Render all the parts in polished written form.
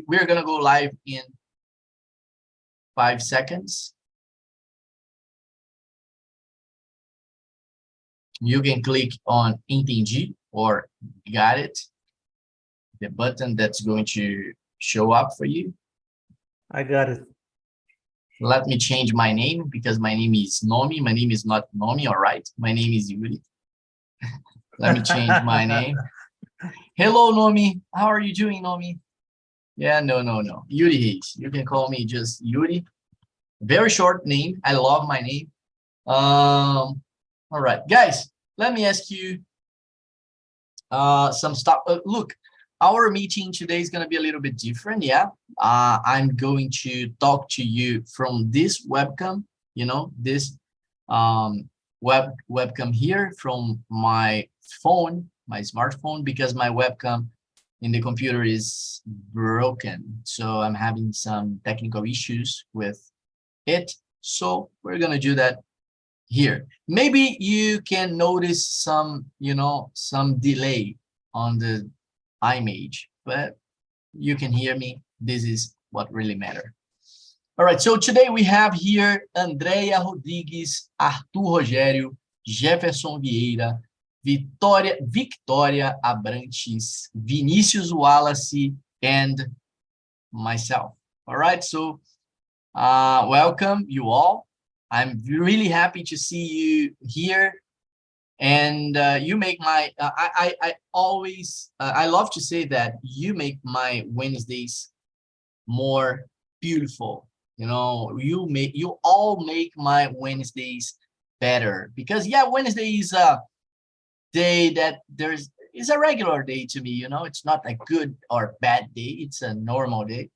we're gonna go live in 5 seconds. You can click on Entendi or got it, the button that's going to show up for you. I got it. Let me change my name because my name is Nomi. My name is not Nomi, all right? My name is Yuri. Let me change my name. Hello, Nomi. How are you doing, Nomi? Yeah, no. Yuri Hayes. You can call me just Yuri. Very short name. I love my name. All right, guys, let me ask you some stuff. Look, our meeting today is going to be a little bit different. Yeah, I'm going to talk to you from this webcam, you know, this webcam here from my phone, my smartphone, because my webcam in the computer is broken. So I'm having some technical issues with it. So we're going to do that here. Maybe you can notice some, you know, some delay on the image, but you can hear me. This is what really matters. All right, so today we have here Andrea Rodrigues, Arthur Rogério, Jefferson Vieira, Victoria Abrantes, Vinicius Wallace, and myself. All right, so welcome you all. I'm really happy to see you here. And you make my, I always, I love to say that you make my Wednesdays more beautiful. You know, you all make my Wednesdays better, because yeah, Wednesday is a day that is a regular day to me. You know, it's not a good or bad day. It's a normal day.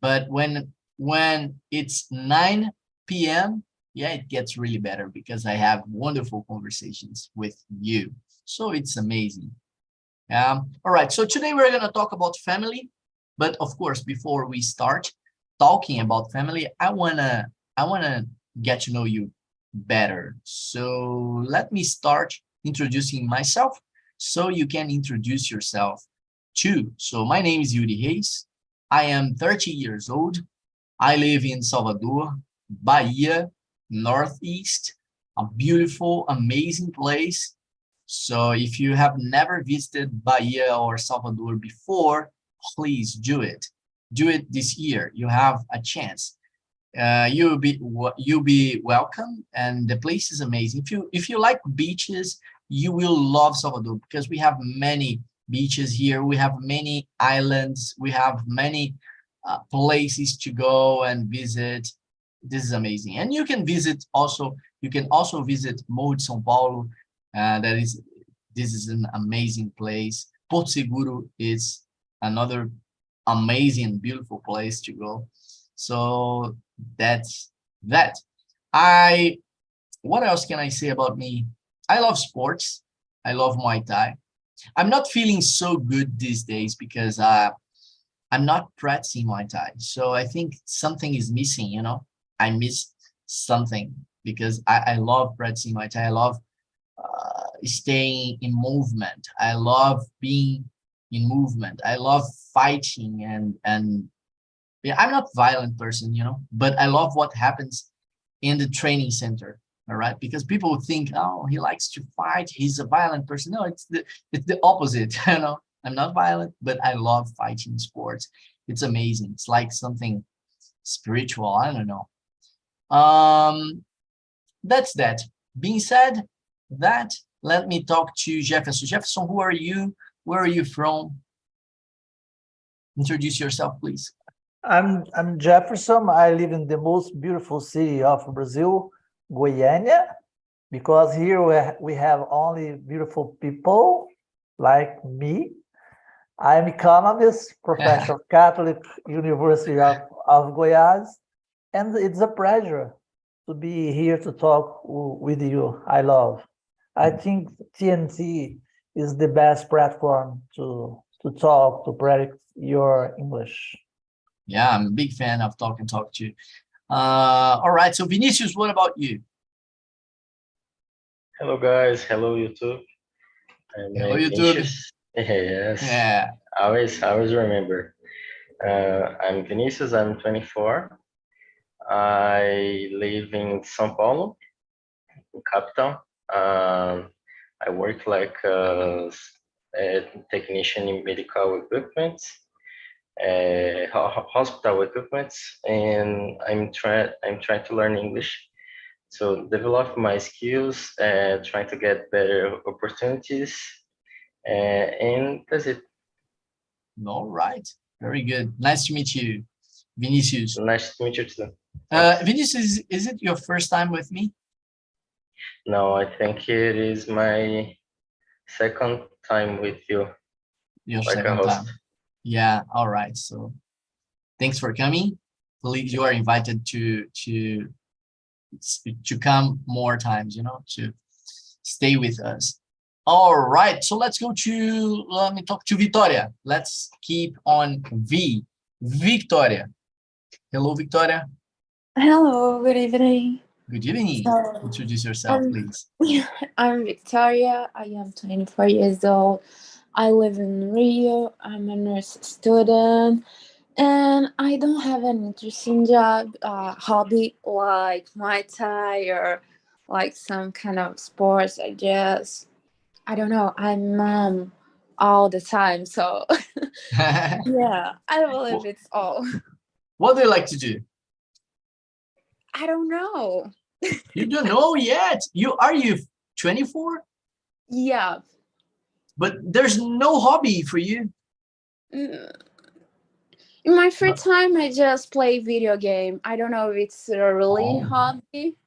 But when it's 9 p.m., yeah, it gets really better because I have wonderful conversations with you. So it's amazing. All right, so today we're going to talk about family. But of course, before we start talking about family, I wanna get to know you better. So let me start introducing myself so you can introduce yourself too. So my name is Yuri Hayes. I am 30 years old. I live in Salvador, Bahia, Northeast, a beautiful, amazing place. So if you have never visited Bahia or Salvador before, please do it. Do it this year. You have a chance. You'll be welcome, and the place is amazing. If you like beaches, you will love Salvador because we have many beaches here. We have many islands. We have many places to go and visit. This is amazing. And you can visit also. You can also visit Morro de São Paulo. This is an amazing place. Porto Seguro is another amazing, beautiful place to go. So that's that. What else can I say about me? I love sports. I love Muay Thai. I'm not feeling so good these days because I'm not practicing Muay Thai. So I think something is missing, you know. I missed something because I love practicing Muay Thai. I love staying in movement. I love being in movement. I love fighting and yeah, I'm not a violent person, you know, but I love what happens in the training center. All right, because people think, oh, he likes to fight, he's a violent person. No, it's the opposite. You know, I'm not violent, but I love fighting sports. It's amazing. It's like something spiritual. I don't know. That's that. Being said that, let me talk to Jefferson. Jefferson, who are you? Where are you from? Introduce yourself, please. I'm Jefferson. I live in the most beautiful city of Brazil, Goiânia, because here we have only beautiful people like me. I'm economist, professor of Catholic University of Goiás, and it's a pleasure to be here to talk with you. I think TNT is the best platform to talk, to practice your English. Yeah, I'm a big fan of TALK too. All right, so Vinicius, what about you? Hello guys, hello YouTube. Hello YouTube. Yes. Yeah. I always remember. I'm Vinicius, I'm 24. I live in São Paulo, in capital. I work like a technician in medical equipment, hospital equipment, and I'm trying to learn English. So develop my skills, trying to get better opportunities, and that's it. All right. Very good. Nice to meet you, Vinicius. Nice to meet you too. Vinicius, is it your first time with me? No, I think it is my second time with you, Your like a second host. time. Yeah. All right. So thanks for coming. Please, you are invited to come more times, to stay with us. All right, so let me talk to Victoria. Let's keep on V. Victoria. Hello, Victoria. Hello, good evening. Good evening. So, Introduce yourself, please. I'm Victoria. I am 24 years old. I live in Rio. I'm a nurse student. And I don't have an interesting job, hobby like Muay Thai or like some kind of sports. I don't know, I'm mom all the time. So, yeah, I believe it's all. What do you like to do? I don't know. You don't know yet. Are you 24? Yeah. But there's no hobby for you. In my free time, I just play video game. I don't know if it's a really hobby.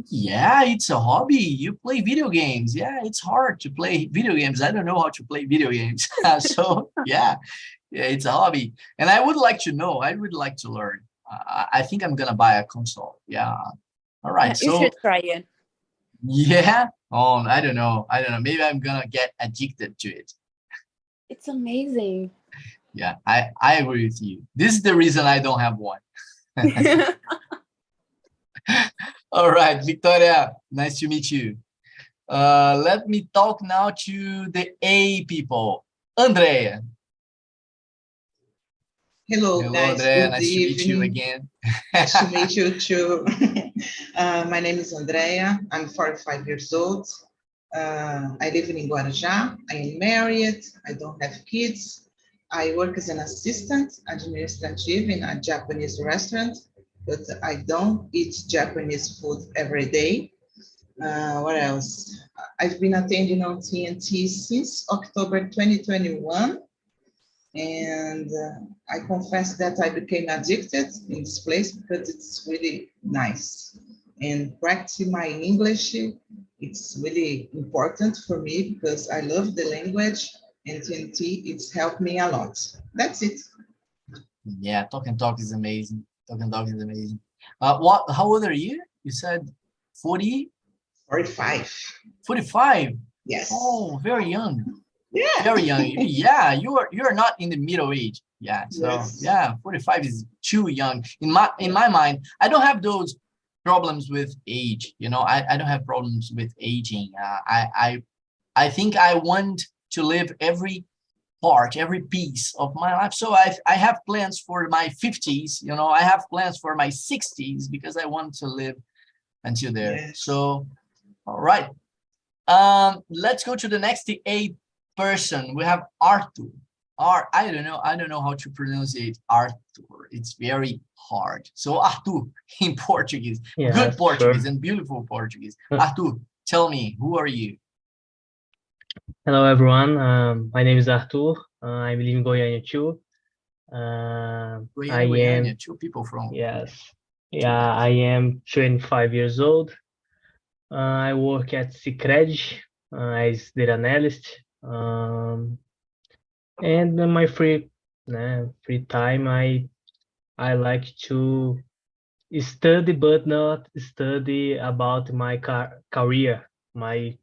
Yeah, it's a hobby. You play video games. Yeah, it's hard to play video games. I don't know how to play video games. So yeah, it's a hobby. And I would like to know. I would like to learn. I think I'm gonna buy a console. Yeah. All right. You should try it. Yeah. Oh, I don't know. Maybe I'm gonna get addicted to it. It's amazing. Yeah, I agree with you. This is the reason I don't have one. All right, Victoria, nice to meet you. Let me talk now to the A people. Andrea. Hello, guys. Andrea. Good Nice evening. to meet you again. Nice to meet you too. My name is Andrea. I'm 45 years old. I live in Guarujá. I am married. I don't have kids. I work as an assistant administrative in a Japanese restaurant, but I don't eat Japanese food every day. What else? I've been attending on TNT since October 2021. And I confess that I became addicted in this place because it's really nice. And practicing my English, it's really important for me because I love the language, and TNT, it's helped me a lot. That's it. Yeah, TALKNTALK is amazing. TALKNTALK is amazing. How old are you? You said 40? 45. 45? Yes. Oh, very young. Yeah. Very young. Yeah, you're not in the middle age. Yeah. So Yes. yeah, 45 is too young. In my mind, I don't have those problems with age. I don't have problems with aging. I think I want to live every piece of my life. So I have plans for my 50s. I have plans for my 60s because I want to live until there. Yes. So all right. Let's go to the next A person. We have Arthur. I don't know how to pronounce it. Arthur. It's very hard. So Arthur in Portuguese. Yeah, Good Portuguese sure. and beautiful Portuguese. Arthur, tell me, who are you? Hello, everyone. My name is Arthur. I live in Goiânia too. Goiânia, two people from. Yes. Yeah, I am 25 years old. I work at Sicredi as data analyst. And in my free time, I like to study, but not study about my career, my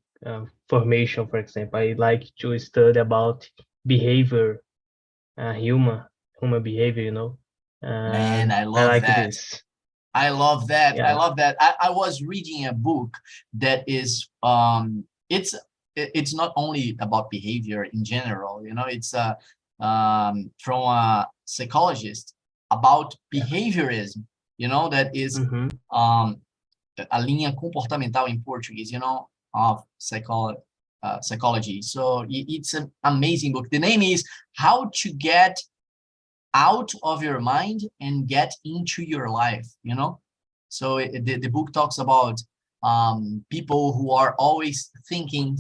formation, for example. I like to study about behavior, human behavior. Man, I love like that. this. I love that. Yeah. I love that. I was reading a book that is it's not only about behavior in general. It's from a psychologist about behaviorism, you know, that is a linha comportamental in Portuguese, you know, of psychology. So it's an amazing book. The name is How to Get Out of Your Mind and Get Into Your Life, you know. So the book talks about people who are always thinking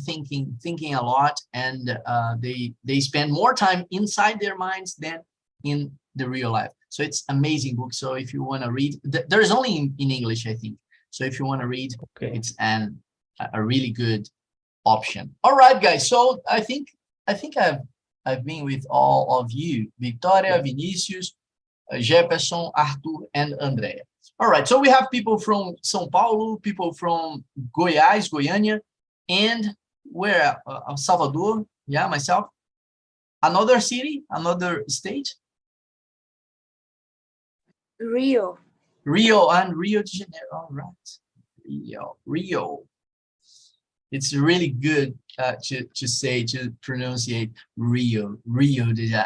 a lot, and they spend more time inside their minds than in the real life. So it's amazing book. So if you want to read, there's only in English, I think. So if you want to read, it's a really good option. All right, guys. So I think I've been with all of you: Victoria, Vinicius, Jefferson, Arthur, and Andrea. All right. So we have people from São Paulo, people from Goiás, Goiânia, and where Salvador. Yeah, myself. Another city, another state. Rio. Rio and Rio de Janeiro. All right. Rio. It's really good to pronunciate Rio de Janeiro.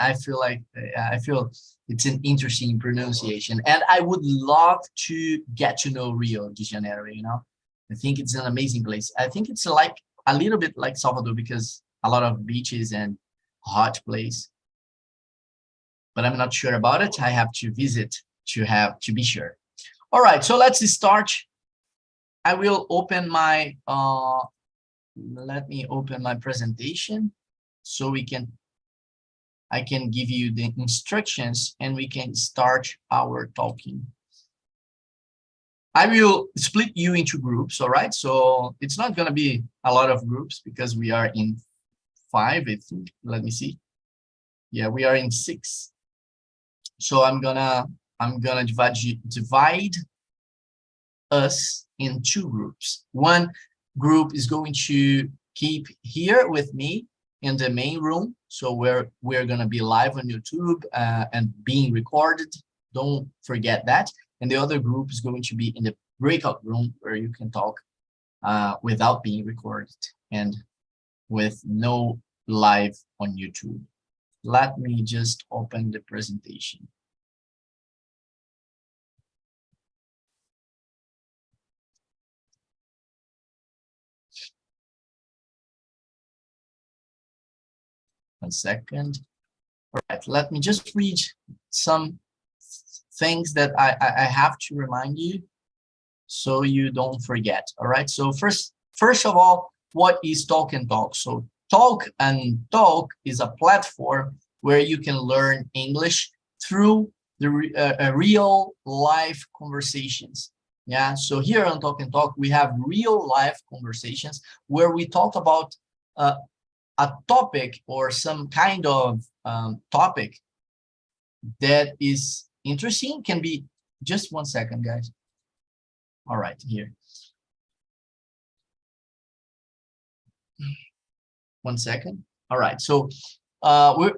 I feel it's an interesting pronunciation, and I would love to get to know Rio de Janeiro. You know, I think it's an amazing place. I think it's like a little bit like Salvador because a lot of beaches and hot place, but I'm not sure about it. I have to visit to be sure. All right, so let's start. I will open my let me open my presentation so I can give you the instructions and we can start our talking. I will split you into groups, all right? So it's not going to be a lot of groups because we are in 5, I think. Let me see. Yeah, we are in 6. So I'm gonna divide us in 2 groups. One group is going to keep here with me in the main room. So we're going to be live on YouTube and being recorded. Don't forget that. And the other group is going to be in the breakout room where you can talk without being recorded and with no live on YouTube. Let me just open the presentation. One second. All right, let me just read some things that I have to remind you so you don't forget. All right, so first of all, what is TALKNTALK? So TALKNTALK is a platform where you can learn English through the real life conversations. Yeah, so here on TALKNTALK, we have real life conversations where we talk about a topic or some kind of topic that is interesting. Can be just 1 second, guys. All right, here. 1 second. All right, so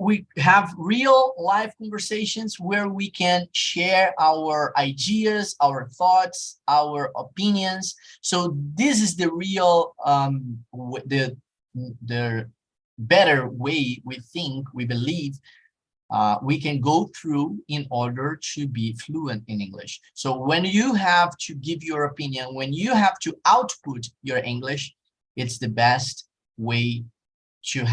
we have real life conversations where we can share our ideas, our thoughts, our opinions. So this is the real the better way we believe we can go through in order to be fluent in English. So when you have to give your opinion, when you have to output your English, it's the best way to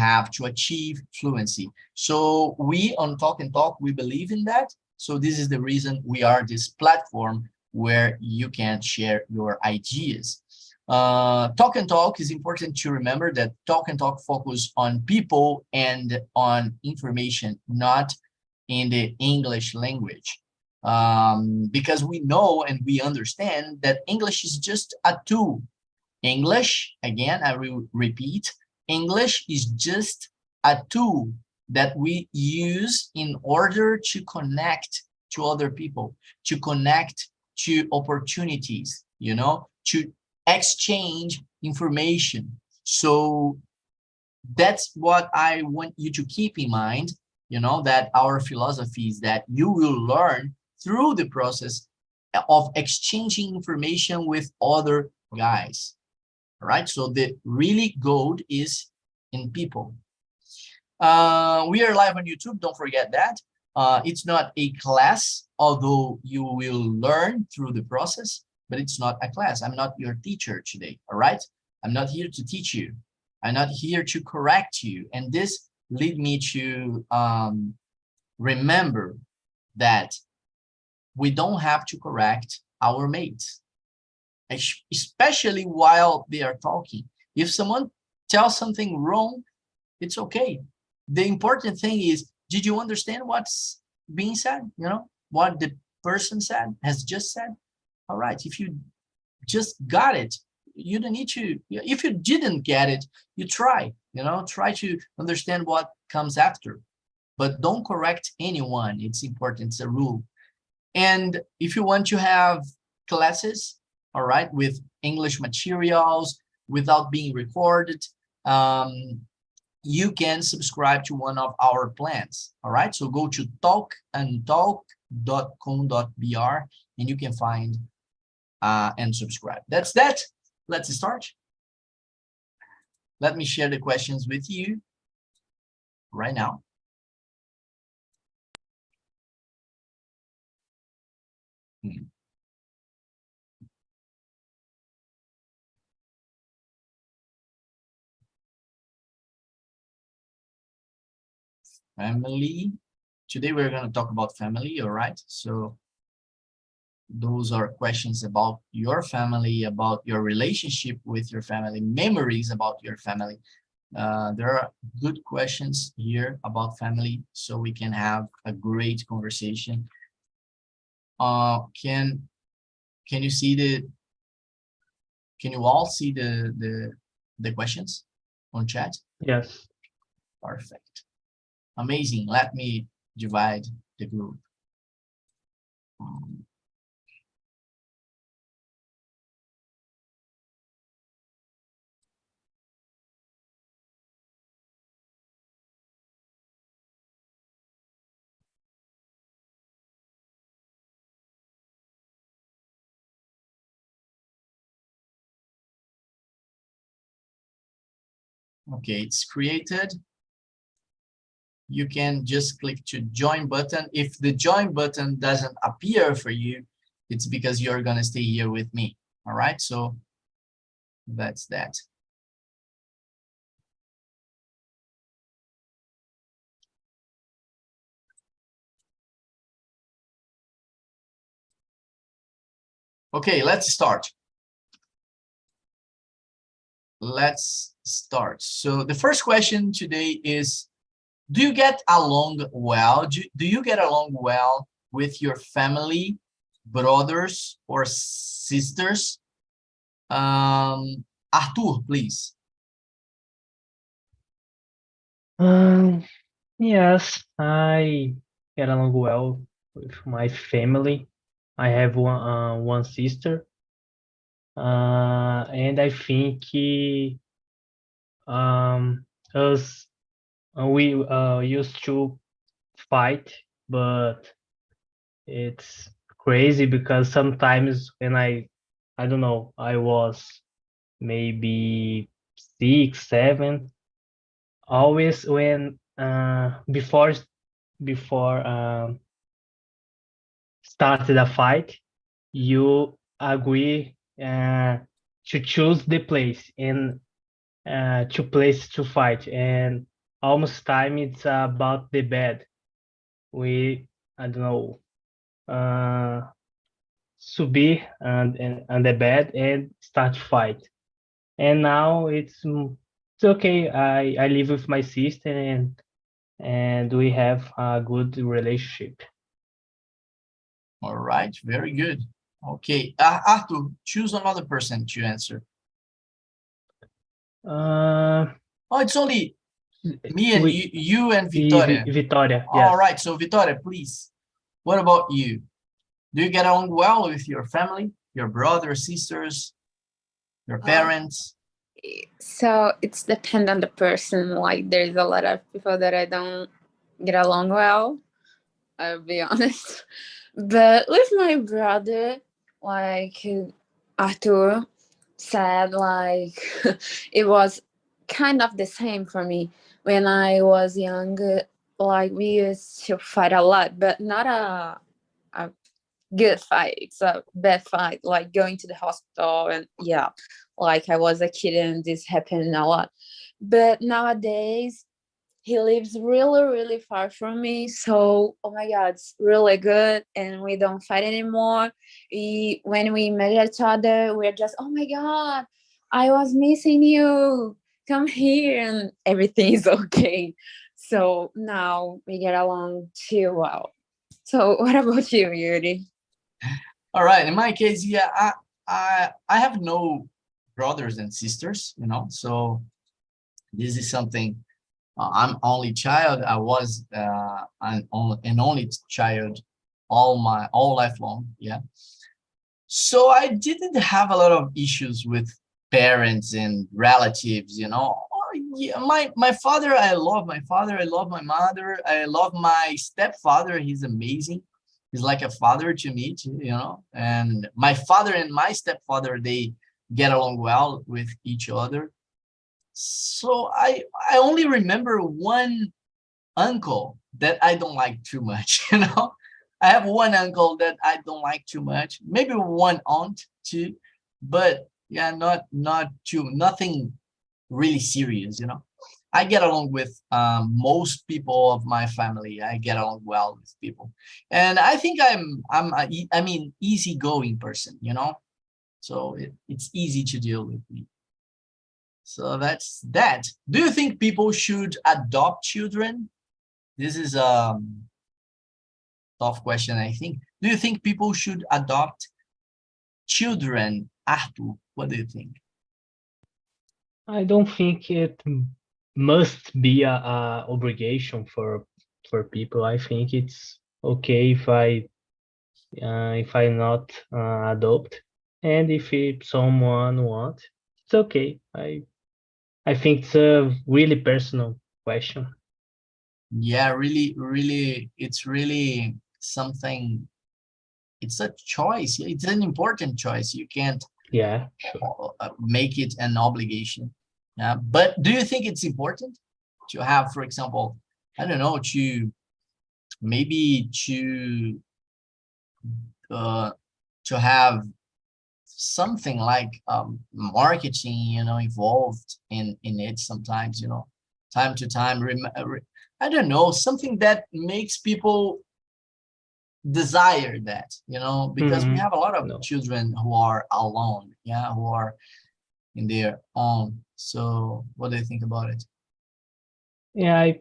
achieve fluency. So we on TALKNTALK, we believe in that. So this is the reason we are this platform where you can share your ideas. TALKNTALK is important to remember that TALKNTALK focus on people and on information, not in the English language. Because we know and we understand that English is just a tool. English, again, I will repeat, English is just a tool that we use in order to connect to other people, to connect to opportunities, you know, to exchange information. So that's what I want you to keep in mind, you know, that our philosophy is that you will learn through the process of exchanging information with other guys. All right, so the really gold is in people. We are live on YouTube. Don't forget that. It's not a class, although you will learn through the process, but it's not a class. I'm not your teacher today, all right? I'm not here to teach you. I'm not here to correct you. And this lead me to remember that we don't have to correct our mates, especially while they are talking. If someone tells something wrong, it's okay. The important thing is, did you understand what's being said? You know, what the person said, has just said? All right, if you just got it, you don't need to, if you didn't get it, you try, you know, try to understand what comes after, but don't correct anyone. It's important, it's a rule. And if you want to have classes, all right, with English materials without being recorded, you can subscribe to one of our plans, all right? So go to talkandtalk.com.br and you can find and subscribe. That's that. Let's start. Let me share the questions with you right now. Family. Today we're going to talk about family, all right? So those are questions about your family, about your relationship with your family, memories about your family. There are good questions here about family, so we can have a great conversation. Can you see can you all see the questions on chat? Yes. Perfect. Amazing. Let me divide the group. Okay, it's created. You can just click to join button. If the join button doesn't appear for you, it's because you're gonna stay here with me. All right, so that's that. Okay, let's start. Let's start. So the first question today is, do you get along well? Do you get along well with your family, brothers or sisters? Arthur, please. Yes, I get along well with my family. I have one sister, and I think us we used to fight, but it's crazy because sometimes when I don't know, I was maybe 6, 7. Always when before started a fight, you agree to choose the place and to place to fight, and almost time it's about the bed. We I don't know subir on the bed and start fight. And now it's okay. I live with my sister and we have a good relationship. All right, very good. Okay, Arthur, choose another person to answer. Oh, it's only me and you and Victoria. Victoria, yes. All right, so Victoria, please. What about you? Do you get along well with your family, your brothers, sisters, your parents? So it's depend on the person. Like there's a lot of people that I don't get along well, I'll be honest. But with my brother, like Arthur said, like it was kind of the same for me. when I was young, like we used to fight a lot, but not a good fight. It's a bad fight, like going to the hospital, and yeah, like I was a kid and this happened a lot. But nowadays he lives really, really far from me. So, oh my God, it's really good. And we don't fight anymore. When we met each other, we're just, oh my God, I was missing you. Come here. And everything is okay. So now we get along too well. So, what about you, Yuri? All right. In my case, yeah, I have no brothers and sisters, you know, so this is something. I'm only child. I was an only child all lifelong. Yeah. So I didn't have a lot of issues with parents and relatives, you know. Yeah, my father, I love my father. I love my mother. I love my stepfather. He's amazing. He's like a father to me, too, you know. And my father and my stepfather, they get along well with each other. So I only remember one uncle that I don't like too much, you know. I have one uncle that I don't like too much, maybe one aunt too, but yeah, not too, nothing really serious, you know. I get along with most people of my family. I get along well with people, and I think I mean easygoing person, you know. So it's easy to deal with me. So that's that. Do you think people should adopt children? This is a tough question, I think. Do you think people should adopt children? Arthur, what do you think? I don't think it must be a obligation for people. I think it's okay if I not adopt, and if someone want, it's okay. I think it's a really personal question. Yeah, really, it's really something. It's a choice. It's an important choice. You can't Yeah, sure. make it an obligation. Yeah, but do you think it's important to have, for example, I don't know, to maybe uh, to have something like marketing, you know, involved in it sometimes, you know, time to time. I don't know, something that makes people desire that, you know, because we have a lot of No. children who are alone, yeah, who are in their own. So what do you think about it? Yeah, I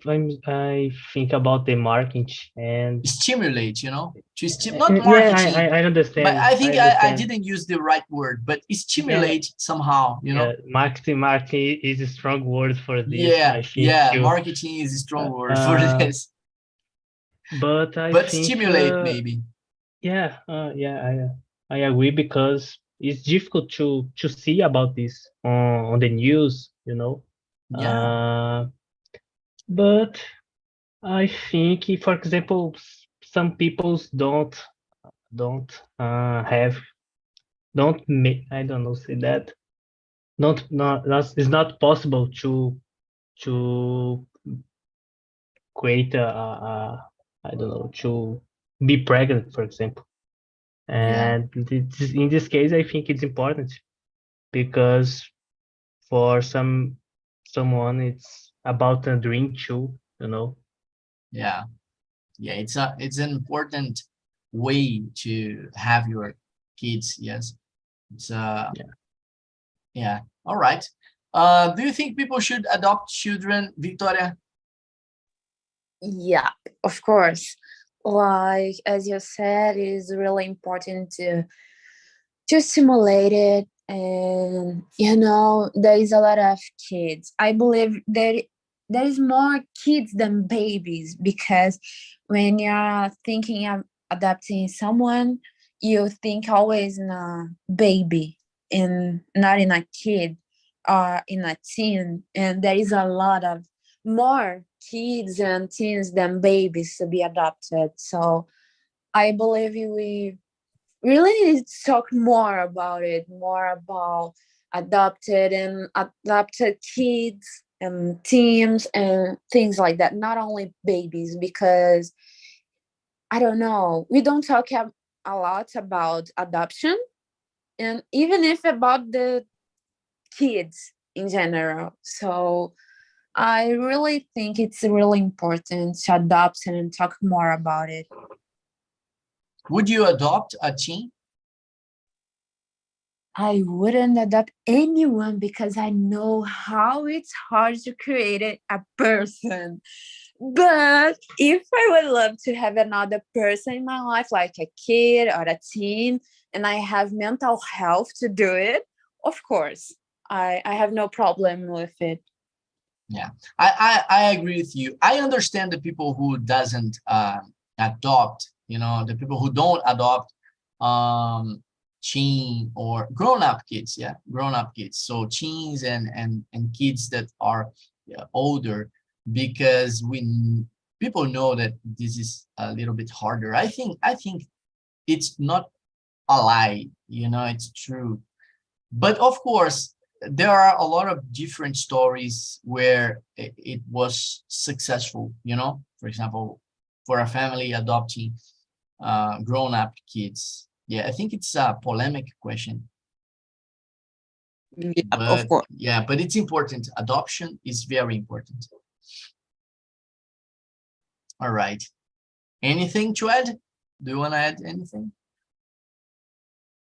think about the marketing and Stimulate, you know, not yeah, marketing, I but understand. I I think I understand. didn't use the right word, but Yeah, stimulate somehow, you know. yeah. Marketing is a strong word for this. Yeah, I think yeah, too. marketing is a strong word for Uh, this, but I but think stimulate maybe. yeah, I agree because it's difficult to see about this on the news, you know. Yeah, Uh, but I think, for example, some peoples don't have don't make, I don't know, say that, not it's not possible to create I don't know, to be pregnant, for example. yeah, And in this case, I think it's important because for someone it's about a dream too, you know. yeah, yeah. It's an important way to have your kids. Yes, it's Yeah. yeah. All right. Do you think people should adopt children, Victoria? Yeah, of course. Like as you said, it is really important to stimulate it. And there is a lot of kids. I believe there is more kids than babies, because when you're thinking of adopting someone, you think always in a baby and not in a kid or in a teen. And there is a lot of more kids and teens than babies to be adopted. So I believe we really need to talk more about it, more about adopted and adopted kids, teams and things like that, not only babies, because I don't know, we don't talk a lot about adoption, and even if about the kids in general. So I really think it's really important to adopt and talk more about it. Would you adopt a teen? I wouldn't adopt anyone because I know how it's hard to create a person. But if I would love to have another person in my life, like a kid or a teen, and I have mental health to do it, of course, I have no problem with it. Yeah, I agree with you. I understand the people who doesn't adopt, the people who don't adopt teen or grown-up kids. Yeah, grown-up kids. So teens and kids that are older, because people know that this is a little bit harder. I think it's not a lie, it's true. But of course, there are a lot of different stories where it was successful, for example, for a family adopting grown-up kids. Yeah, I think it's a polemic question. Yeah, But, of course. yeah, but it's important. Adoption is very important. All right. Anything to add? Do you want to add anything?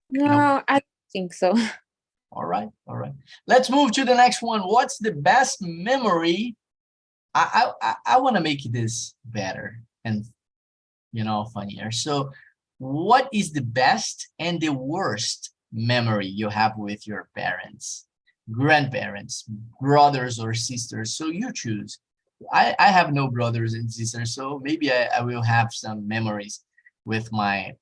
No, I don't think so. All right. Let's move to the next one. What's the best memory? I want to make this better and funnier. So, what is the best and the worst memory you have with your parents, grandparents, brothers or sisters? So you choose. I have no brothers and sisters, so maybe I will have some memories with my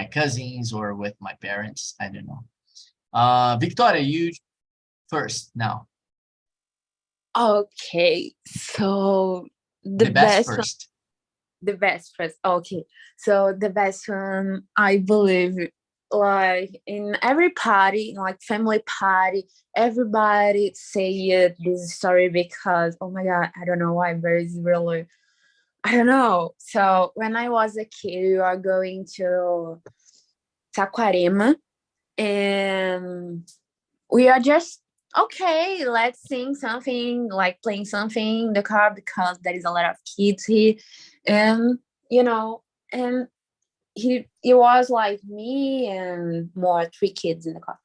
cousins or with my parents. I don't know. Victoria, you first now. Okay, so The best first. The best first. Okay, so the best one, I believe, like in every party, like family party, everybody say this story because, oh my God, I don't know why, but it's really, I don't know. So when I was a kid, we were going to Saquarema, and we are just, okay, let's sing something, like playing something in the car because there is a lot of kids here. And, and it was like me and more 3 kids in the car.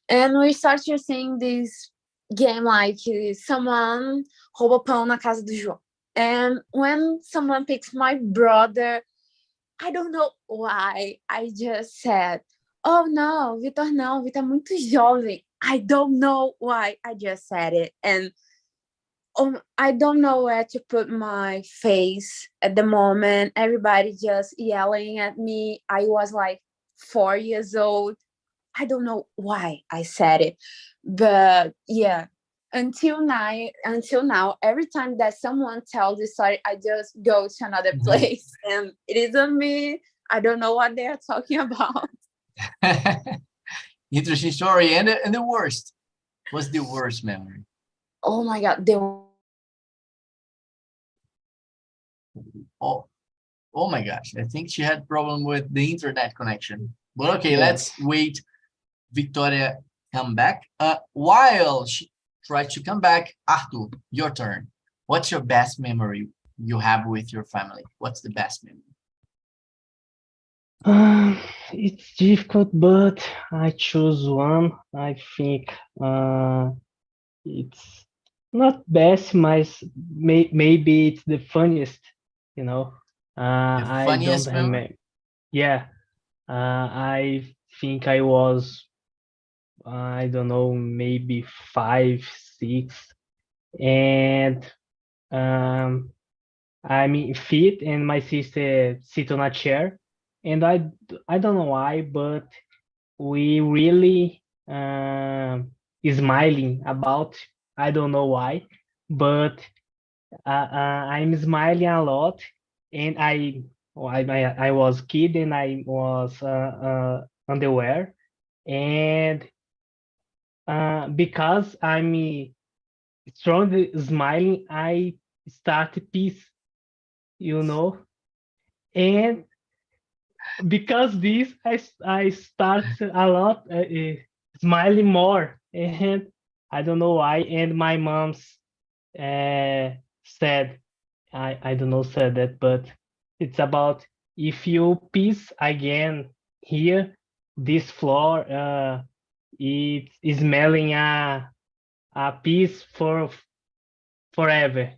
And we started to sing this game like someone rouba pão na casa do João. And when someone picks my brother, I don't know why, I just said, oh no, Vitor não, Vitor é muito jovem. I don't know why I just said it. And I don't know where to put my face at the moment. Everybody just yelling at me. I was like 4 years old. I don't know why I said it. But yeah, until now, every time that someone tells this story, I just go to another place. And it isn't me. I don't know what they are talking about. Interesting story. And the worst. What's the worst memory? Oh my God. Oh my gosh. I think she had problem with the internet connection. But okay, let's wait. Victoria come back. While she tries to come back, Arthur, your turn. What's your best memory you have with your family? What's the best memory? It's difficult, but I choose one. I think it's not best, but maybe it's the funniest. The I funniest don't memory? remember. Yeah, I think I was, I don't know, maybe 5, 6, and I'm fit, and my sister sit on a chair, and I don't know why, but we really smiling about, I don't know why, but I'm smiling a lot, and I was kid, and I was underwear, and because I'm strong smiling, I start peace, and because this, I start a lot smiling more, and I don't know why. And my mom's said, I don't know said that, but it's about if you piss again here, this floor, it's smelling a piece for forever,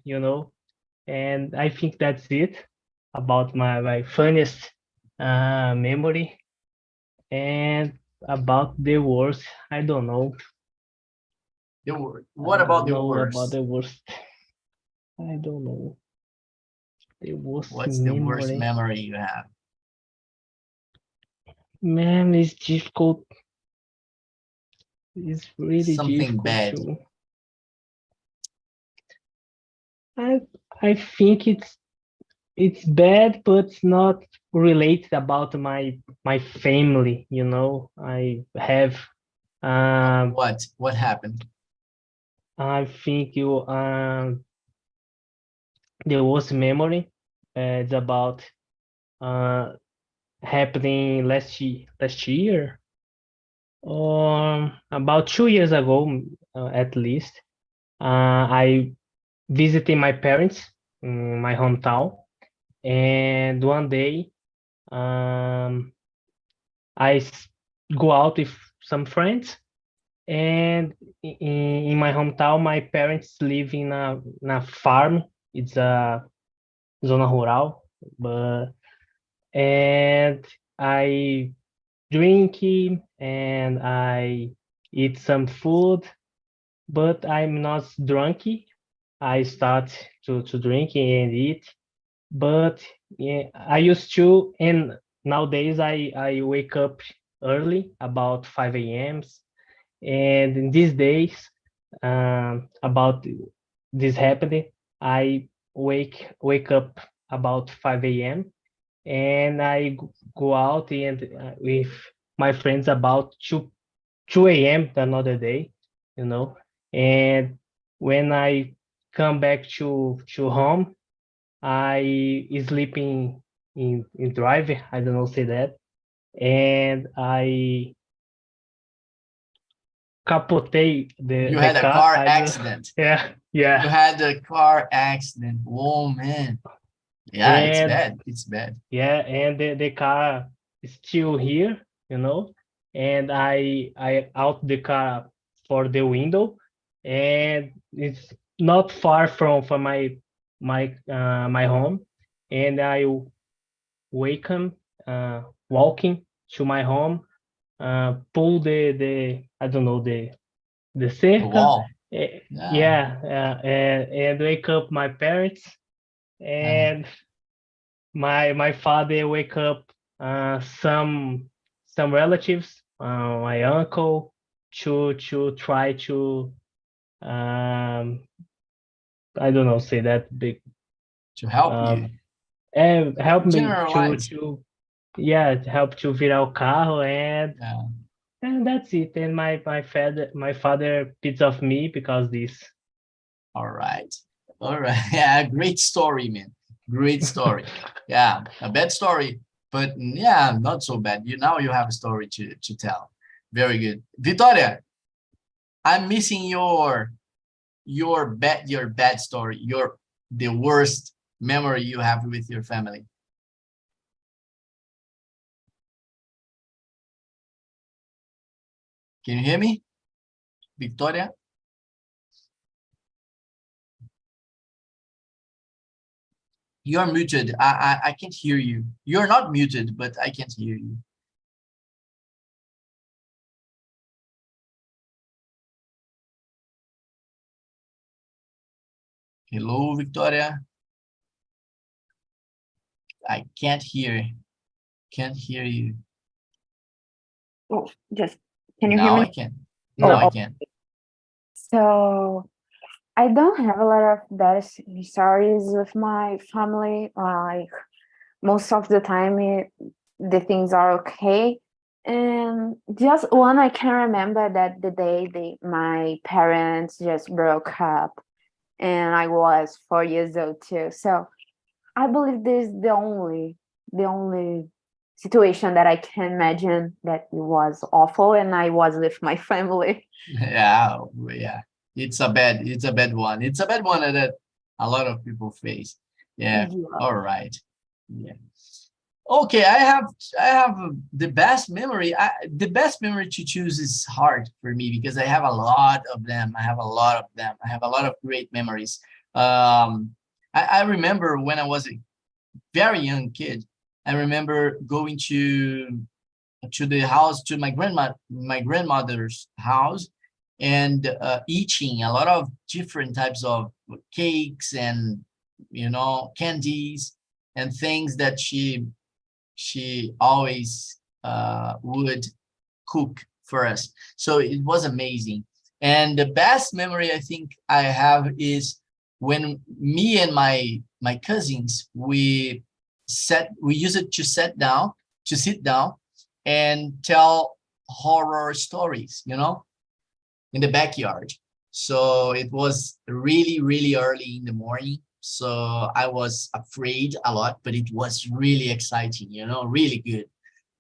and I think that's it about my funniest memory. And about the worst, I don't know. What about the know worst? about the worst. I don't know. The worst What's memory. the worst memory you have? Man, it's difficult. It's really Something difficult bad. to. I think it's bad, but it's not related about my family. I have. What happened? I think the worst memory is about happening last year, or about 2 years ago, at least. I visited my parents in my hometown, and one day I go out with some friends, and in my hometown, my parents live in a farm. It's a zona rural, and I drink and I eat some food, but I'm not drunk. I start to drink and eat, but yeah, I used to, and nowadays I wake up early, about 5 a.m. And in these days, about this happening, I wake up about 5 a.m. and I go out and with my friends about 2 a.m. another day, and when I come back to home, I sleeping in drive. I don't know say that, and I capotei You the had a car. car accident. Yeah. You had a car accident. Oh man. Yeah, it's And bad. It's bad. yeah, and the car is still here, and I out the car for the window, and it's not far from my home, and I wake him walking to my home, pull the I don't know the The cerca, wall. yeah, and wake up my parents, and my father wake up some relatives, my uncle, to try to I don't know say that big To help you. and help me Generalize. to help to virar o carro, and that's it. And my father pissed off me because this. All right. Yeah, great story, man. Great story. Yeah, a bad story, but yeah, not so bad. Now you have a story to tell. Very good. Vitória, I'm missing your bad story, the worst memory you have with your family. Can you hear me, Victoria? You're muted. I can't hear you. You're not muted, but I can't hear you. Hello, Victoria. I can't hear you. Oh, just can you Now hear I me? can. Now I can. So I don't have a lot of bad stories with my family. Like most of the time, the things are okay. And just one, I can remember that the day my parents just broke up, and I was 4 years old too. So I believe this is the only situation that I can imagine that it was awful, and I was with my family. Yeah, yeah. It's a bad one. It's a bad one that a lot of people face. Yeah. Yeah. All right. Yeah. Okay, I have the best memory. The best memory to choose is hard for me because I have a lot of them. I have a lot of them. I have a lot of great memories. I remember when I was a very young kid. I remember going to the house, to my grandmother's house, and eating a lot of different types of cakes and candies and things that she always would cook for us. So it was amazing. And the best memory I think I have is when me and my cousins, we used it to sit down and tell horror stories, in the backyard. So it was really, really early in the morning. So I was afraid a lot, but it was really exciting, really good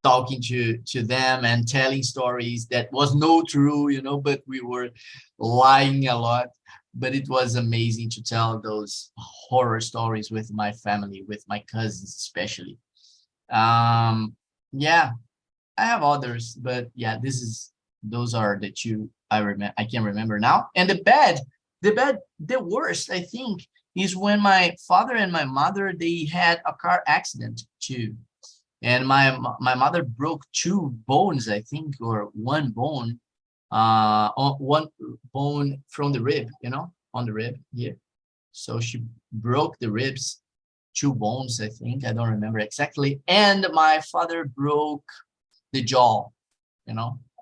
talking to them and telling stories that was no true, but we were lying a lot. But it was amazing to tell those horror stories with my family, with my cousins especially. Yeah, I have others, but yeah, those are the two I can remember now. And the worst I think is when my father and my mother, they had a car accident too. And my mother broke two bones, I think, or one bone, one bone from the rib, on the rib here. So she broke the ribs, two bones, I think. I don't remember exactly. And my father broke the jaw,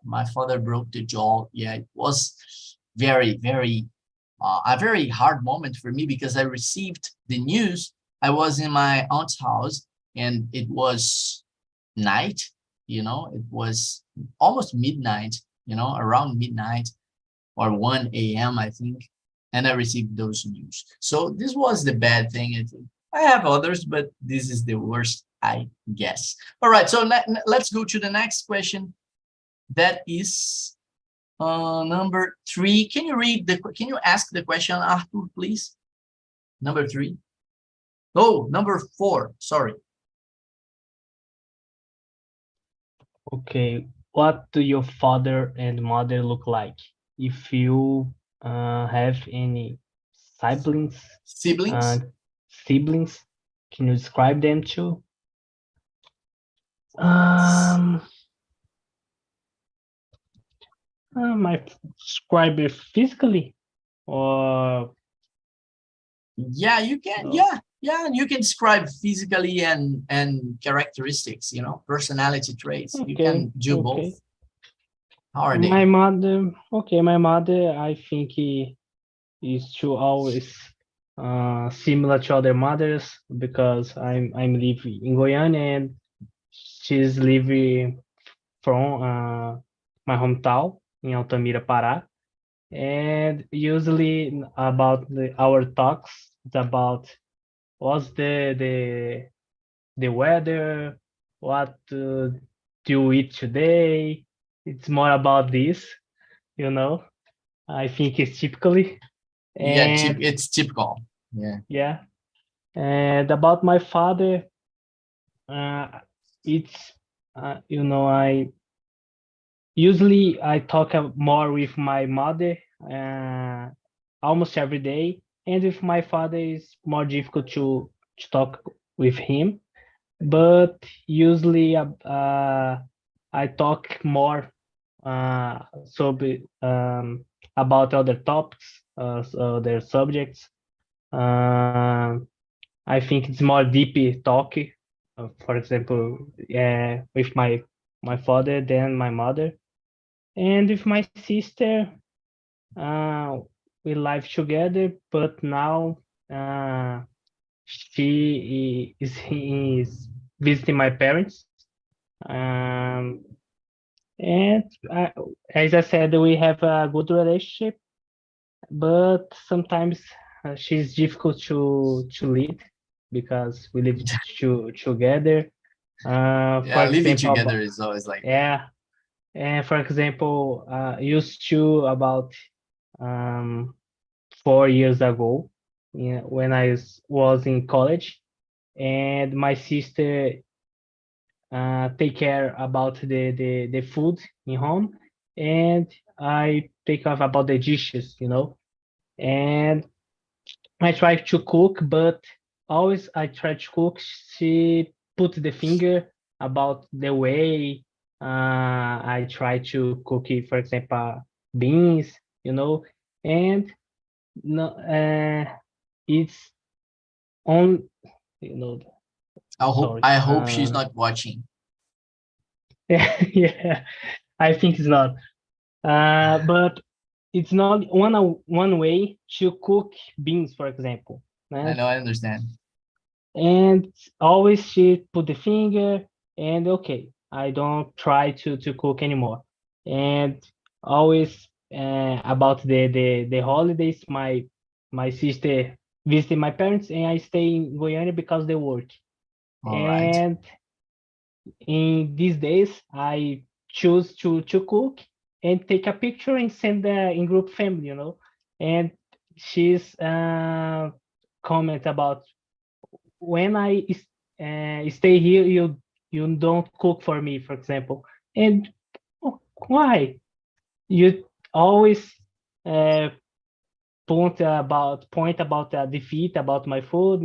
my father broke the jaw. Yeah, it was very, very, a very hard moment for me because I received the news. I was in my aunt's house and it was night, it was almost midnight, around midnight or 1 a.m. I think. And I received those news. So this was the bad thing, I think. I have others, but this is the worst, I guess. All right, so let's go to the next question. That is number 3. Can you ask the question, Arthur, please? Number 3. Oh, number 4, sorry. Okay, what do your father and mother look like? If you have any siblings, Siblings? siblings, can you describe them too? My describe it physically, or Yeah, you can. no? Yeah, you can describe physically and characteristics, personality traits. You Okay, can do okay. both. How are My they? mother, okay, my mother, I think is to always similar to other mothers because I'm living in Goiânia and she's living from my hometown in Altamira, Pará. And usually about our talks, it's about what's the weather, what do you eat today. It's more about this, I think it's typically. Yeah, And it's typical. Yeah. yeah, and about my father, it's I usually I talk more with my mother almost every day, and with my father it's more difficult to talk with him. But usually I talk more about other topics, their subjects. Um I think it's more deep talk. For example, with my father than my mother, and with my sister, we live together. But now she is visiting my parents. Um, And as I said, we have a good relationship, but sometimes she's difficult to lead because we live together. For Yeah, living example, together is always like that. yeah, and for example, used to about 4 years ago, yeah, when I was in college, and my sister take care about the food in home, and I take care about the dishes, and I try to cook, but always I try to cook. She put the finger about the way I try to cook it, for example, beans, and no, it's on, you know, sorry. I hope she's not watching. Yeah, I think it's not. But it's not one way to cook beans, for example. I Né? know, I understand. And always she put the finger and okay, I don't try to cook anymore. And always about the holidays, my sister visited my parents and I stay in Goiânia because they work. All right. And in these days, I choose to cook and take a picture and send in group family, And she's comment about when I stay here, you don't cook for me, for example. And why? You always uh, point about defeat about my food,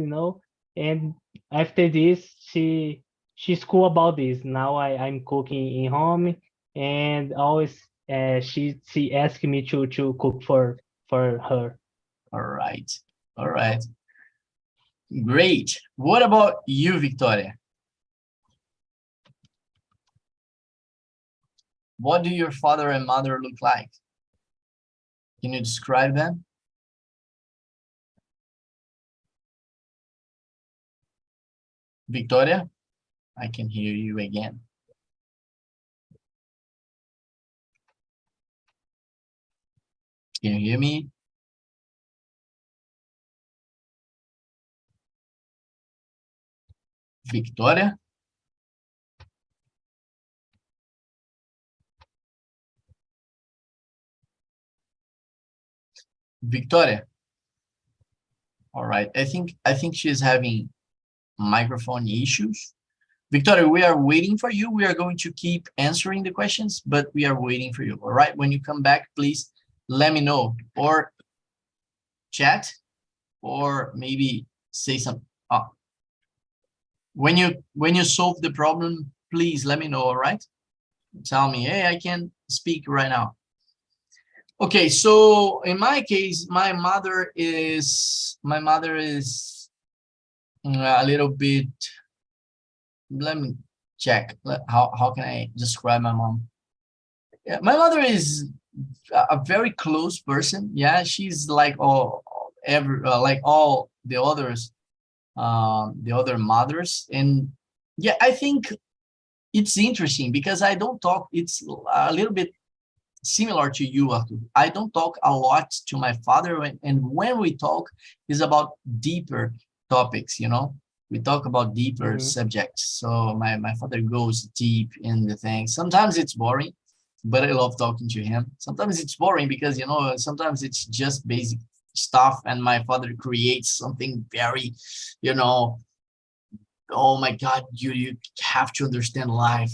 And after this, she's cool about this. Now I'm cooking in home, and always she asked me to cook for her. All right. All right. Great. What about you, Victoria? What do your father and mother look like? Can you describe them? Victoria, I can hear you again. Can you hear me? Victoria? Victoria. All right. I think she's having microphone issues. Victoria, we are waiting for you. We are going to keep answering the questions, but we are waiting for you. All right. When you come back, please let me know or chat or maybe say something. When you solve the problem, please let me know. All right. Tell me, hey, I can speak right now. Okay, so in my case, my mother is a little bit. Let me check. How can I describe my mom? Yeah, my mother is a very close person. Yeah, she's like like all the others, the other mothers, and yeah, I think it's interesting because I don't talk. It's a little bit similar to you, Arthur. I don't talk a lot to my father, and when we talk, is about deeper topics. We talk about deeper subjects. So my father goes deep in the thing. Sometimes it's boring, but I love talking to him. Sometimes it's boring because sometimes it's just basic stuff, and my father creates something very, oh my God, you have to understand life,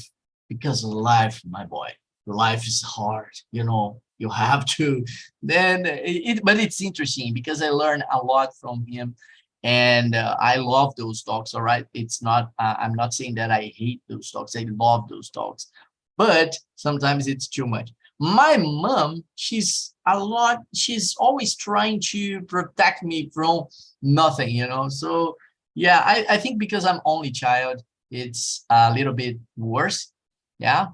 because life, my boy, life is hard, you have to. But it's interesting because I learn a lot from him, and I love those talks. All right, it's not I'm not saying that I hate those talks. I love those talks, but sometimes it's too much. My mom, she's always trying to protect me from nothing, so yeah, I think because I'm only child, it's a little bit worse. Yeah.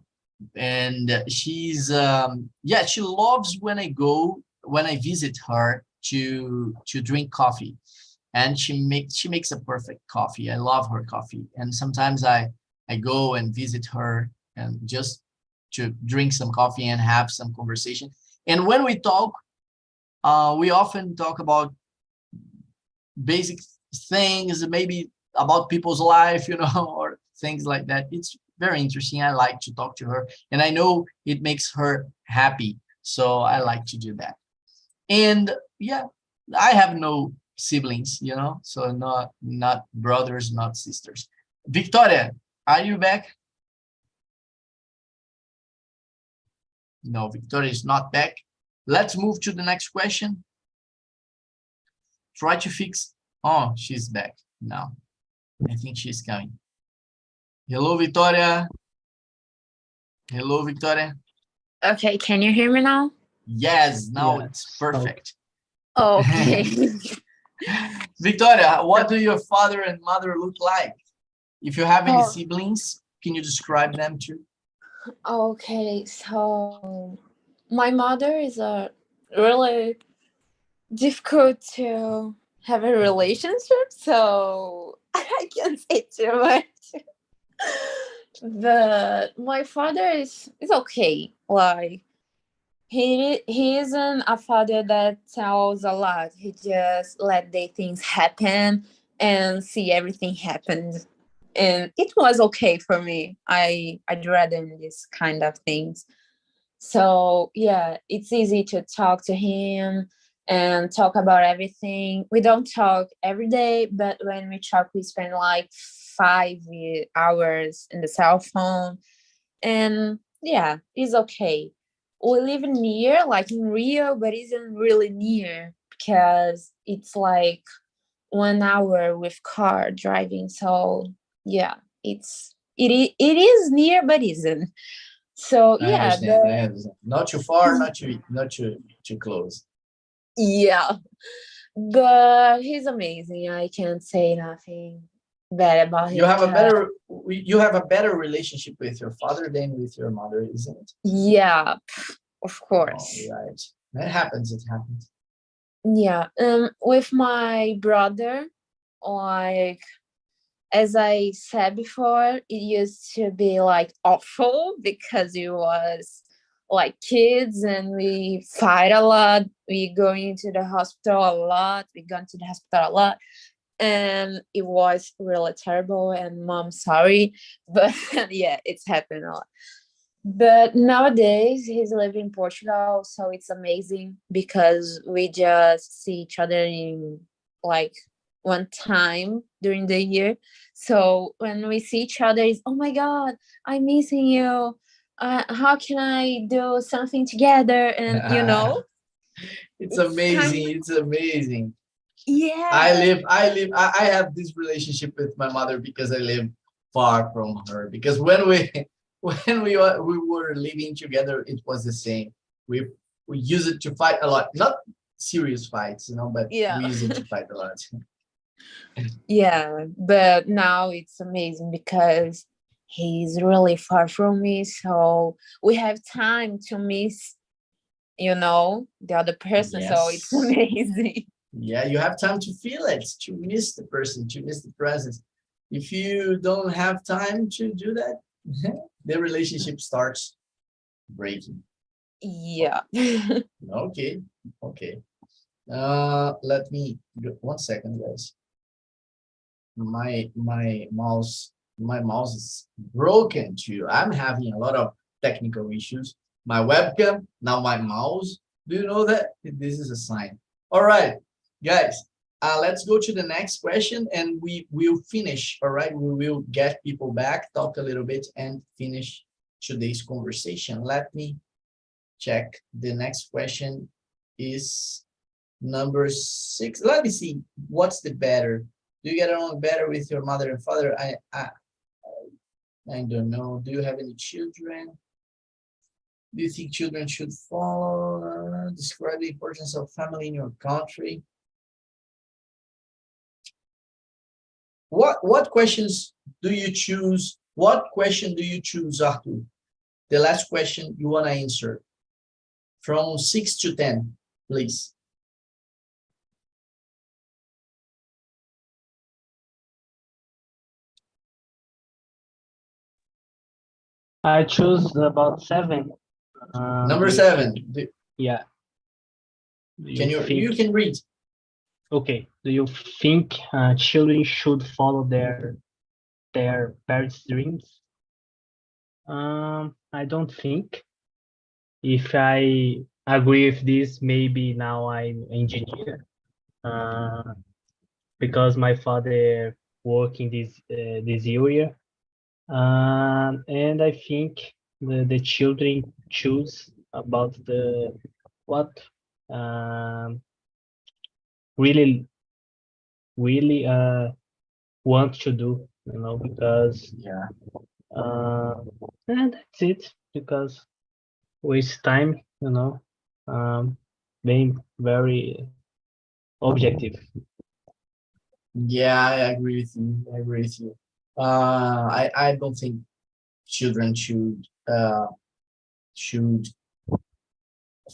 And she's yeah, she loves when I visit her to drink coffee, and she makes a perfect coffee. I love her coffee, and sometimes I go and visit her and just to drink some coffee and have some conversation. And when we talk, we often talk about basic things, maybe about people's life, you know, or things like that. It's very interesting. I like to talk to her, and I know it makes her happy. So I like to do that. And yeah, I have no siblings, you know, so not brothers, not sisters. Victoria, are you back? No, Victoria is not back. Let's move to the next question. Try to fix. Oh, she's back now. I think she's coming. Hello, Victoria. Hello, Victoria. Okay, can you hear me now? Yes, now Yes. it's perfect. Okay. Victoria, what do your father and mother look like? If you have any Oh. siblings, can you describe them too? Okay, so my mother is a really difficult to have a relationship, so I can't say too much. But my father is okay. Like he isn't a father that tells a lot. He just let the things happen and see everything happen. And it was okay for me. I'd rather this kind of things. So yeah, it's easy to talk to him and talk about everything. We don't talk every day, but when we talk, we spend like 5 hours in the cell phone. And yeah, it's okay. We live near, like in Rio, but isn't really near because it's like 1 hour with car driving. So yeah, it is near, but isn't. So I yeah, understand. I understand. Not too far, not too close. yeah, but he's amazing. I can't say nothing bad about him. You have a better relationship with your father than with your mother, isn't it? Yeah, of Oh, course. right. That happens. It happens. Yeah, with my brother, like as I said before, it used to be like awful because it was like kids and we fight a lot. We going to the hospital a lot. We gone to the hospital a lot. And it was really terrible. And mom, sorry. But yeah, it's happened a lot. But nowadays he's living in Portugal, so it's amazing because we just see each other in like one time during the year. So when we see each other, it's oh my god, I'm missing you. How can I do something together? And you know, It's it's kind amazing. It's amazing. yeah, I have this relationship with my mother because I live far from her. Because when we we were living together, it was the same. We use it to fight a lot, not serious fights, you know, but yeah. we use it to fight a lot. Yeah, but now it's amazing because he's really far from me, so we have time to miss, the other person. So it's Yes. amazing. Yeah, you have time to feel it, to miss the person, to miss the presence. If you don't have time to do that, the relationship starts breaking. Yeah. Okay, okay. Let me 1 second, guys. My mouse is broken too. I'm having a lot of technical issues. My webcam, now my mouse. Do you know that? This is a sign. All right, guys. Let's go to the next question and we will finish. All right, we will get people back, talk a little bit, and finish today's conversation. Let me check. The next question is number 6. Let me see. What's the better? Do you get along better with your mother and father? I don't know. Do you have any children? Do you think children should follow? Describe the importance of family in your country. What questions do you choose? What question do you choose, Arthur? The last question you want to answer. From 6 to 10, please. I choose about 7. Number 7. Yeah. Can you can read. Okay. Do you think children should follow their parents' dreams? I don't think. If I agree with this, maybe now I'm engineer. Because my father work in this area. And I think the children choose about the what really want to do, because Yeah. and that's it, because waste time, being very objective. Yeah, I agree with you. I agree with you. I don't think children should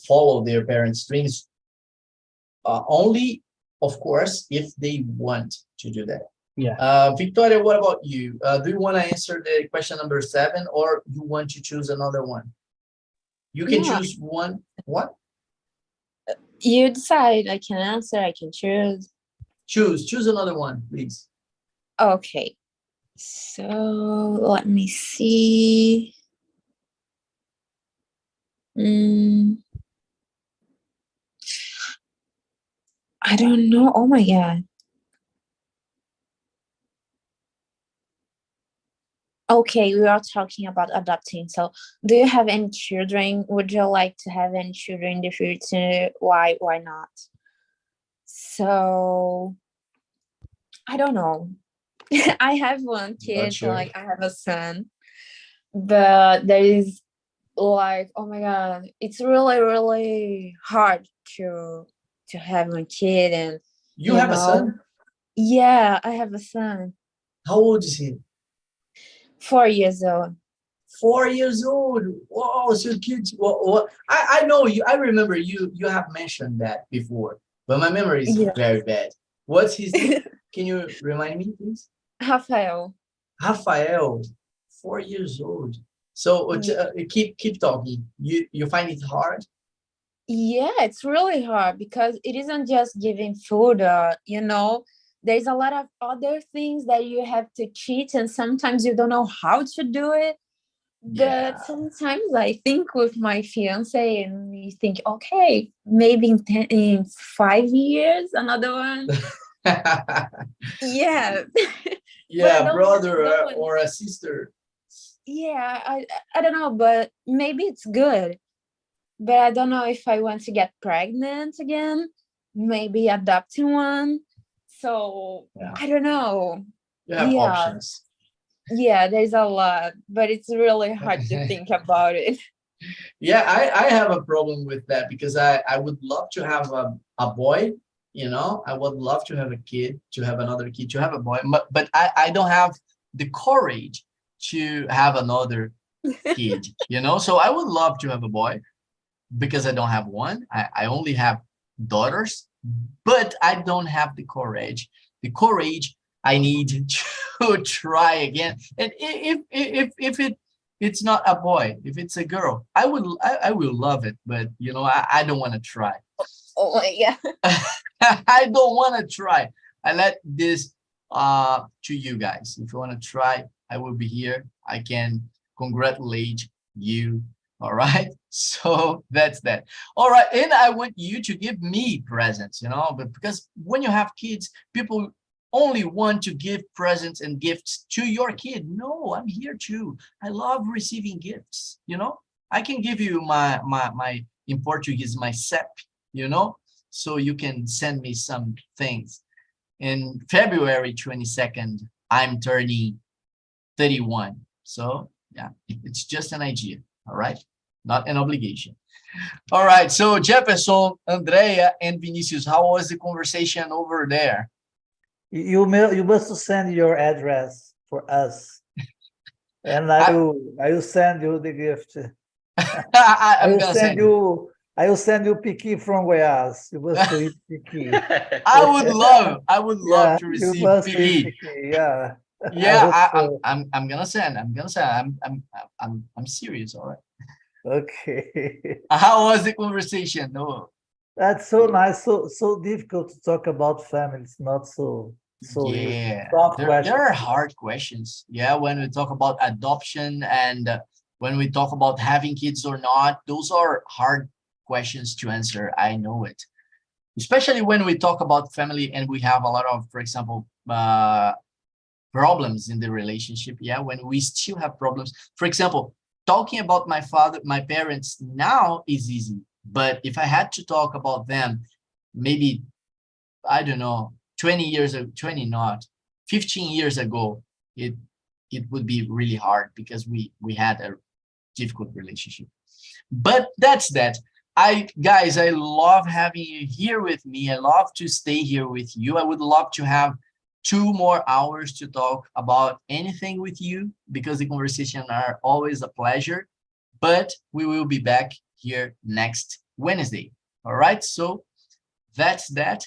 follow their parents' dreams. Only, of course, if they want to do that. Yeah. Victoria, what about you? Do you want to answer the question number 7, or you want to choose another one? You can Yeah. choose one. What? You decide. I can answer. I can choose. Choose another one, please. Okay. So let me see. I don't know. Oh my God. Okay, we are talking about adopting. So do you have any children? Would you like to have any children in the future? Why not? So I don't know. I have one kid, sure. like I have a son, but there is like, oh my God, it's really, really hard to have a kid. And You have a son? Yeah, I have a son. How old is he? 4 years old. 4 years old. Whoa, so kids. Well, I know you. I remember you have mentioned that before, but my memory is very bad. What's his name? Can you remind me, please? Rafael. Rafael, 4 years old. So keep talking. You find it hard? Yeah, it's really hard because it isn't just giving food. There's a lot of other things that you have to teach, and sometimes you don't know how to do it. But sometimes I think with my fiance, and we think, okay, maybe in 5 years, another one. Yeah. Yeah, brother or a sister. Yeah, I don't know, but maybe it's good. But I don't know if I want to get pregnant again, maybe adopting one. So I don't know. You have options. Yeah, there's a lot, but it's really hard to think about it. Yeah, I have a problem with that because I would love to have a boy, I would love to have a kid, to have another kid, to have a boy, but I don't have the courage to have another kid, so I would love to have a boy because I don't have one. I only have daughters, but I don't have the courage. The courage I need to try again. And if it's not a boy, if it's a girl, I will love it, but I don't want to try. Oh my God. I don't want to try. I let this to you guys. If you want to try, I will be here. I can congratulate you. All right. So that's that. All right. And I want you to give me presents, but because when you have kids, people only want to give presents and gifts to your kid. No, I'm here too. I love receiving gifts. I can give you my in Portuguese, my CEP, so you can send me some things. In February 22nd, I'm turning 31. So yeah, it's just an idea. All right. Not an obligation. All right. So Jefferson, Andrea, and Vinicius, how was the conversation over there? You must send your address for us, and I will send you the gift. I will send you piqui from Goiás. You must eat piqui. I would love to receive piqui. Yeah. Yeah, hope I'm gonna send. I'm serious. All right. so. Okay. How was the conversation? No. That's so nice. So difficult to talk about families, not so easy. Yeah, Tough there question. are hard questions. Yeah, when we talk about adoption and when we talk about having kids or not, those are hard questions to answer. I know it. Especially when we talk about family and we have a lot of, for example, problems in the relationship. Yeah, when we still have problems. For example, talking about my parents now is easy. But if I had to talk about them, maybe, I don't know, 20 years, 20 not, 15 years ago, it would be really hard because we had a difficult relationship. But that's that. Guys, I love having you here with me. I love to stay here with you. I would love to have 2 more hours to talk about anything with you because the conversations are always a pleasure. But we will be back here next Wednesday. All right, so that's that.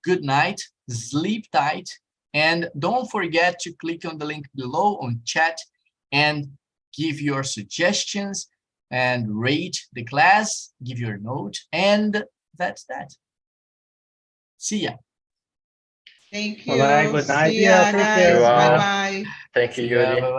Good night, sleep tight, and don't forget to click on the link below on chat and give your suggestions and rate the class, give your note, and that's that. See ya. Thank you. Bye-bye, good night. See ya, Take guys. care. You all. Bye-bye. Thank you, See ya. Yuri. Bye-bye.